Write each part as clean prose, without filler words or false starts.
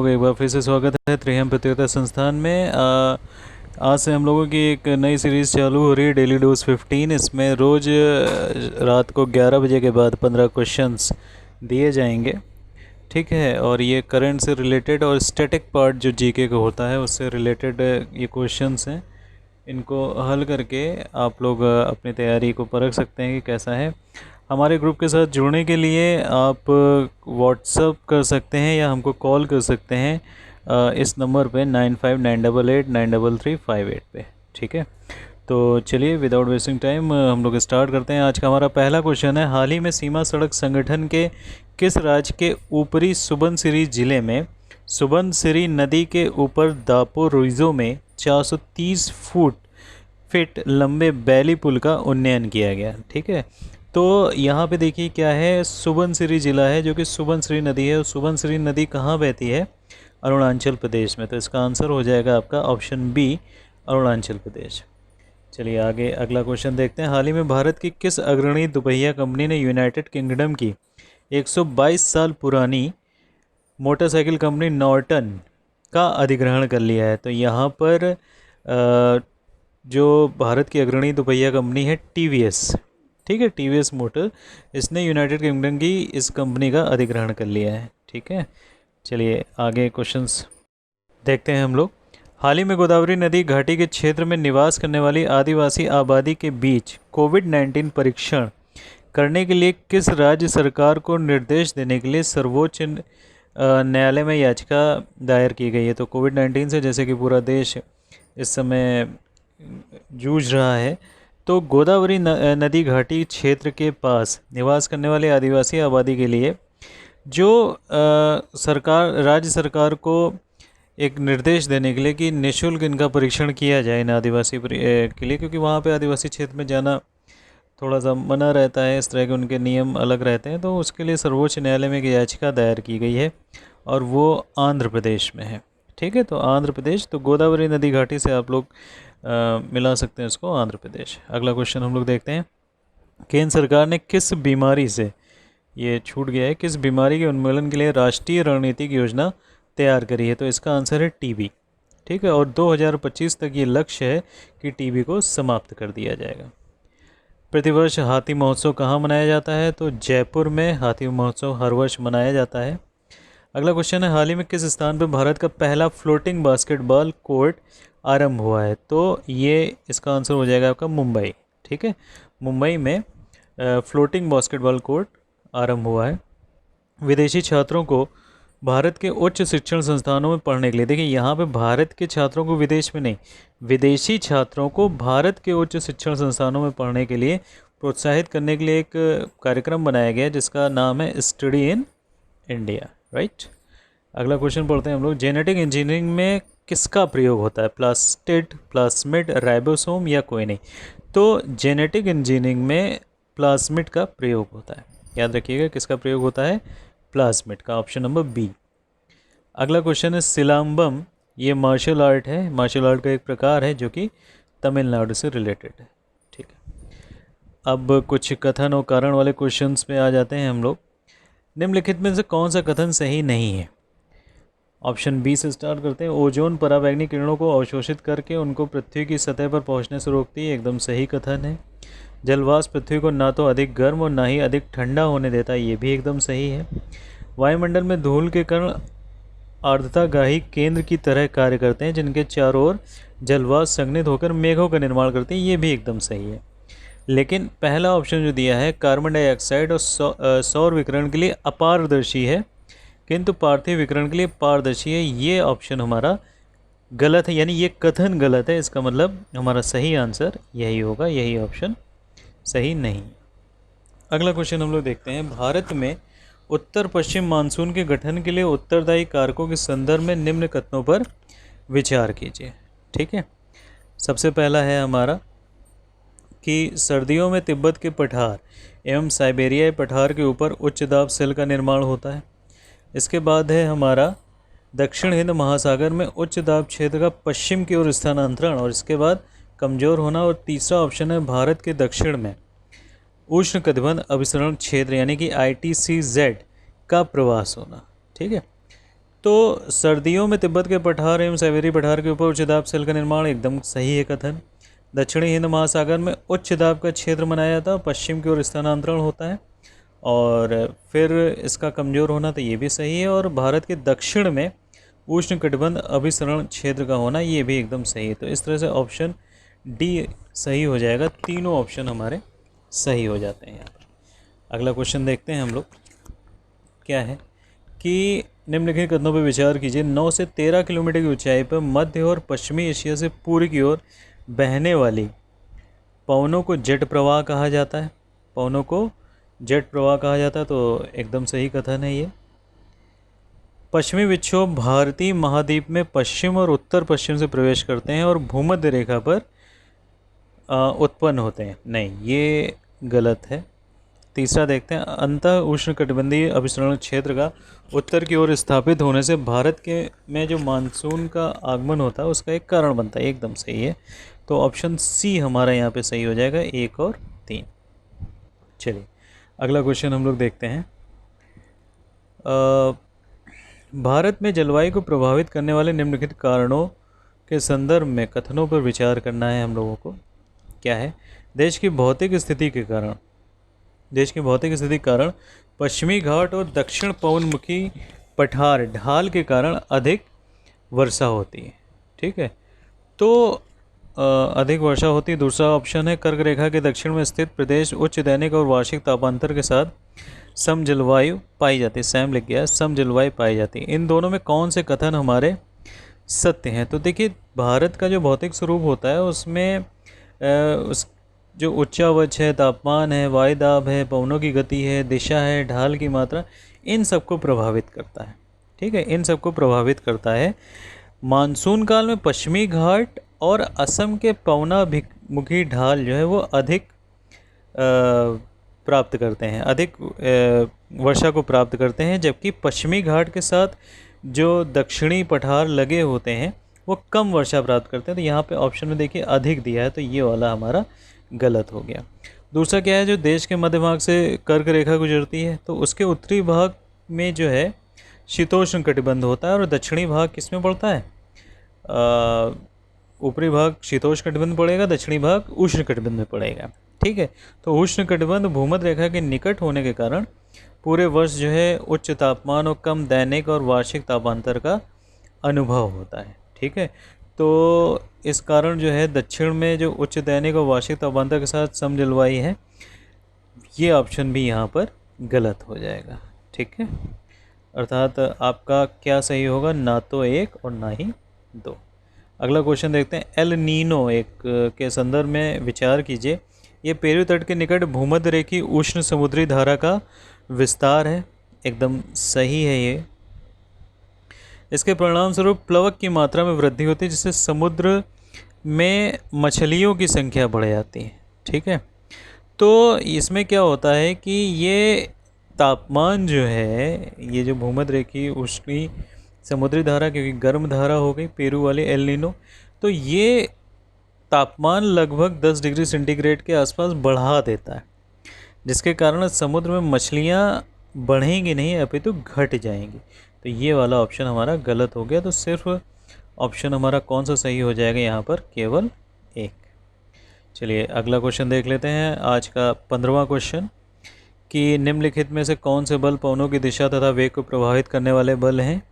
का एक बार फिर से स्वागत है त्रिहम प्रतियोगिता संस्थान में। आज से हम लोगों की एक नई सीरीज़ चालू हो रही है, डेली डोज 15। इसमें रोज़ रात को 11 बजे के बाद 15 क्वेश्चंस दिए जाएंगे, ठीक है। और ये करंट से रिलेटेड और स्टैटिक पार्ट जो जीके का होता है उससे रिलेटेड ये क्वेश्चंस हैं। इनको हल करके आप लोग अपनी तैयारी को परख सकते हैं कि कैसा है। हमारे ग्रुप के साथ जुड़ने के लिए आप व्हाट्सअप कर सकते हैं या हमको कॉल कर सकते हैं इस नंबर पे 9598893358 पे, ठीक है। तो चलिए विदाउट वेस्टिंग टाइम हम लोग स्टार्ट करते हैं। आज का हमारा पहला क्वेश्चन है, हाल ही में सीमा सड़क संगठन के किस राज्य के ऊपरी सुबनसिरी जिले में सुबनसिरी नदी के ऊपर दापोरिजो में 430 फीट लंबे बैली पुल का उन्नयन किया गया, ठीक है। तो यहाँ पे देखिए क्या है, सुबनसिरी जिला है जो कि सुबनसिरी नदी है। और सुबनसिरी नदी कहाँ बहती है? अरुणाचल प्रदेश में। तो इसका आंसर हो जाएगा आपका ऑप्शन बी, अरुणाचल प्रदेश। चलिए आगे अगला क्वेश्चन देखते हैं। हाल ही में भारत की किस अग्रणी दुपहिया कंपनी ने यूनाइटेड किंगडम की 122 साल पुरानी मोटरसाइकिल कंपनी नॉर्टन का अधिग्रहण कर लिया है? तो यहाँ पर जो भारत की अग्रणी दुपहिया कंपनी है टीवीएस, ठीक है, टीवीएस मोटर, इसने यूनाइटेड किंगडम की इस कंपनी का अधिग्रहण कर लिया है, ठीक है। चलिए आगे क्वेश्चंस देखते हैं हम लोग। हाल ही में गोदावरी नदी घाटी के क्षेत्र में निवास करने वाली आदिवासी आबादी के बीच कोविड-19 परीक्षण करने के लिए किस राज्य सरकार को निर्देश देने के लिए सर्वोच्च न्यायालय में याचिका दायर की गई है? तो कोविड-19 से जैसे कि पूरा देश इस समय जूझ रहा है, तो गोदावरी नदी घाटी क्षेत्र के पास निवास करने वाले आदिवासी आबादी के लिए जो राज्य सरकार को एक निर्देश देने के लिए कि निःशुल्क इनका परीक्षण किया जाए इन आदिवासी के लिए, क्योंकि वहाँ पे आदिवासी क्षेत्र में जाना थोड़ा सा मना रहता है, इस तरह के उनके नियम अलग रहते हैं। तो उसके लिए सर्वोच्च न्यायालय में एक याचिका दायर की गई है और वो आंध्र प्रदेश में है, ठीक है। तो आंध्र प्रदेश, तो गोदावरी नदी घाटी से आप लोग मिला सकते हैं इसको, आंध्र प्रदेश। अगला क्वेश्चन हम लोग देखते हैं। केंद्र सरकार ने किस बीमारी से, ये छूट गया है, किस बीमारी के उन्मूलन के लिए राष्ट्रीय रणनीतिक योजना तैयार करी है? तो इसका आंसर है टीबी, ठीक है। और 2025 तक ये लक्ष्य है कि टीबी को समाप्त कर दिया जाएगा। प्रतिवर्ष हाथी महोत्सव कहाँ मनाया जाता है? तो जयपुर में हाथी महोत्सव हर वर्ष मनाया जाता है। अगला क्वेश्चन है, हाल ही में किस स्थान पर भारत का पहला फ्लोटिंग बास्केटबॉल कोर्ट आरंभ हुआ है? तो ये इसका आंसर हो जाएगा आपका मुंबई, ठीक है। मुंबई में फ्लोटिंग बास्केटबॉल कोर्ट आरंभ हुआ है। विदेशी छात्रों को भारत के उच्च शिक्षण संस्थानों में पढ़ने के लिए, देखिए यहाँ पे भारत के छात्रों को विदेश में नहीं, विदेशी छात्रों को भारत के उच्च शिक्षण संस्थानों में पढ़ने के लिए प्रोत्साहित करने के लिए एक कार्यक्रम बनाया गया जिसका नाम है स्टडी इन इंडिया, राइट। अगला क्वेश्चन पढ़ते हैं हम लोग। जेनेटिक इंजीनियरिंग में किसका प्रयोग होता है? प्लास्टिड, प्लास्मिड, राइबोसोम या कोई नहीं? तो जेनेटिक इंजीनियरिंग में प्लास्मिड का प्रयोग होता है, याद रखिएगा किसका प्रयोग होता है? प्लाज्मिड का, ऑप्शन नंबर बी। अगला क्वेश्चन है, सिलाम्बम, ये मार्शल आर्ट है, मार्शल आर्ट का एक प्रकार है जो कि तमिलनाडु से रिलेटेड है, ठीक है। अब कुछ कथन और कारण वाले क्वेश्चंस पे आ जाते हैं हम लोग। निम्नलिखित में से कौन सा कथन सही नहीं है? ऑप्शन बी से स्टार्ट करते हैं। ओजोन पराबैंगनी किरणों को अवशोषित करके उनको पृथ्वी की सतह पर पहुंचने से रोकती है, एकदम सही कथन है। जलवाष्प पृथ्वी को ना तो अधिक गर्म और ना ही अधिक ठंडा होने देता, ये भी एकदम सही है। वायुमंडल में धूल के कण आर्द्रतागाही केंद्र की तरह कार्य करते हैं जिनके चारों ओर जलवाष्प संघनित होकर मेघों का निर्माण करते हैं, ये भी एकदम सही है। लेकिन पहला ऑप्शन जो दिया है, कार्बन डाइऑक्साइड और सौर विकिरण के लिए अपारदर्शी है किंतु पार्थिव विकिरण के लिए पारदर्शी है, ये ऑप्शन हमारा गलत है, यानी ये कथन गलत है। इसका मतलब हमारा सही आंसर यही होगा, यही ऑप्शन सही नहीं। अगला क्वेश्चन हम लोग देखते हैं। भारत में उत्तर पश्चिम मानसून के गठन के लिए उत्तरदायी कारकों के संदर्भ में निम्न कथनों पर विचार कीजिए, ठीक है। सबसे पहला है हमारा कि सर्दियों में तिब्बत के पठार एवं साइबेरियाई पठार के ऊपर उच्च दाब सेल का निर्माण होता है। इसके बाद है हमारा दक्षिण हिंद महासागर में उच्च दाब क्षेत्र का पश्चिम की ओर स्थानांतरण और इसके बाद कमज़ोर होना। और तीसरा ऑप्शन है भारत के दक्षिण में उष्णकटिबंध अभिसरण क्षेत्र यानी कि ITCZ का प्रवास होना, ठीक है। तो सर्दियों में तिब्बत के पठार एवं साइबेरिया पठार के ऊपर उच्च दाब सेल का निर्माण एकदम सही है कथन। दक्षिणी हिंद महासागर में उच्च दाब का क्षेत्र बनाया जाता है, पश्चिम की ओर स्थानांतरण होता है, और फिर इसका कमज़ोर होना तो ये भी सही है। और भारत के दक्षिण में उष्णकटिबंध अभिसरण क्षेत्र का होना ये भी एकदम सही है। तो इस तरह से ऑप्शन डी सही हो जाएगा। तीनों ऑप्शन हमारे सही हो जाते हैं यहाँ पर। अगला क्वेश्चन देखते हैं हम लोग, क्या है कि निम्नलिखित कथनों पर विचार कीजिए। 9 से 13 किलोमीटर की ऊंचाई पर मध्य और पश्चिमी एशिया से पूर्व की ओर बहने वाली पवनों को जेट प्रवाह कहा जाता है। पवनों को जेट प्रवाह कहा जाता है, तो एकदम सही कथन है ये। पश्चिमी विक्षोभ भारतीय महाद्वीप में पश्चिम और उत्तर पश्चिम से प्रवेश करते हैं और भूमध्य रेखा पर उत्पन्न होते हैं। नहीं, ये गलत है। तीसरा देखते हैं, अंतः उष्णकटिबंधीय अभिसरण क्षेत्र का उत्तर की ओर स्थापित होने से भारत के में जो मानसून का आगमन होता है उसका एक कारण बनता है। एकदम सही है। तो ऑप्शन सी हमारा यहाँ पे सही हो जाएगा, 1 और 3। चलिए अगला क्वेश्चन हम लोग देखते हैं। भारत में जलवायु को प्रभावित करने वाले निम्नलिखित कारणों के संदर्भ में कथनों पर विचार करना है हम लोगों को। क्या है? देश की भौतिक स्थिति के कारण पश्चिमी घाट और दक्षिण पवनमुखी पठार ढाल के कारण अधिक वर्षा होती है। ठीक है, तो अधिक वर्षा होती है। दूसरा ऑप्शन है, कर्क रेखा के दक्षिण में स्थित प्रदेश उच्च दैनिक और वार्षिक तापांतर के साथ सम जलवायु पाई जाती है। सैम लिख गया, सम जलवायु पाई जाती है। इन दोनों में कौन से कथन हमारे सत्य हैं? तो देखिए, भारत का जो भौतिक स्वरूप होता है उसमें उस जो उच्चावच है, तापमान है, वायुदाब है, पवनों की गति है, दिशा है, ढाल की मात्रा, इन सबको प्रभावित करता है। ठीक है, इन सबको प्रभावित करता है। मानसून काल में पश्चिमी घाट और असम के पवनाभिमुखी ढाल जो है वो अधिक प्राप्त करते हैं, अधिक वर्षा को प्राप्त करते हैं, जबकि पश्चिमी घाट के साथ जो दक्षिणी पठार लगे होते हैं वो कम वर्षा प्राप्त करते हैं। तो यहाँ पे ऑप्शन में देखिए अधिक दिया है, तो ये वाला हमारा गलत हो गया। दूसरा क्या है, जो देश के मध्य भाग से कर्क रेखा गुजरती है तो उसके उत्तरी भाग में जो है शीतोष्ण कटिबंध होता है और दक्षिणी भाग किस में पड़ता है? ऊपरी भाग शीतोष्ण कटिबंध पड़ेगा, दक्षिणी भाग उष्ण कटिबंध में पड़ेगा। ठीक है, तो उष्ण कटिबंध भूमध्य रेखा के निकट होने के कारण पूरे वर्ष जो है उच्च तापमान और कम दैनिक और वार्षिक तापांतर का अनुभव होता है। ठीक है, तो इस कारण जो है दक्षिण में जो उच्च दैनिक और वार्षिक तापांतर के साथ सम जलवायु है, ये ऑप्शन भी यहाँ पर गलत हो जाएगा। ठीक है, अर्थात आपका क्या सही होगा? ना तो 1 और ना ही 2। अगला क्वेश्चन देखते हैं। एल नीनो एक के संदर्भ में विचार कीजिए। ये पेरू तट के निकट भूमध्य रेखी उष्ण समुद्री धारा का विस्तार है। एकदम सही है ये। इसके परिणाम स्वरूप प्लवक की मात्रा में वृद्धि होती है, जिससे समुद्र में मछलियों की संख्या बढ़ जाती है। ठीक है, तो इसमें क्या होता है कि ये तापमान जो है, ये जो भूमध्य रेखी उष्णी समुद्री धारा, क्योंकि गर्म धारा हो गई पेरू वाली एल नीनो, तो ये तापमान लगभग 10 डिग्री सेंटीग्रेड के आसपास बढ़ा देता है, जिसके कारण समुद्र में मछलियाँ बढ़ेंगी नहीं अपितु घट जाएंगी। तो ये वाला ऑप्शन हमारा गलत हो गया। तो सिर्फ ऑप्शन हमारा कौन सा सही हो जाएगा यहाँ पर? केवल 1। चलिए अगला क्वेश्चन देख लेते हैं, आज का 15वां क्वेश्चन, कि निम्नलिखित में से कौन से बल पवनों की दिशा तथा वेग को प्रभावित करने वाले बल हैं?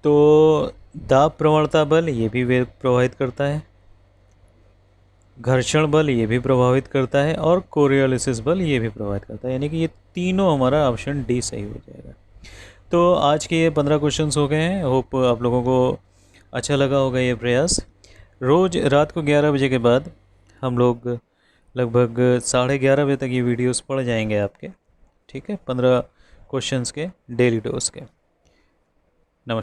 तो दाब प्रवणता बल, ये भी वेग प्रभावित करता है। घर्षण बल, ये भी प्रभावित करता है। और कोरियोलिसिस बल, ये भी प्रभावित करता है। यानी कि ये तीनों हमारा ऑप्शन डी सही हो जाएगा। तो आज के ये 15 क्वेश्चंस हो गए हैं। होप आप लोगों को अच्छा लगा होगा ये प्रयास। रोज़ रात को 11 बजे के बाद हम लोग लगभग 11:30 बजे तक ये वीडियोस पढ़ जाएंगे आपके। ठीक है, 15 क्वेश्चंस के डेली डोज के। नमस्कार।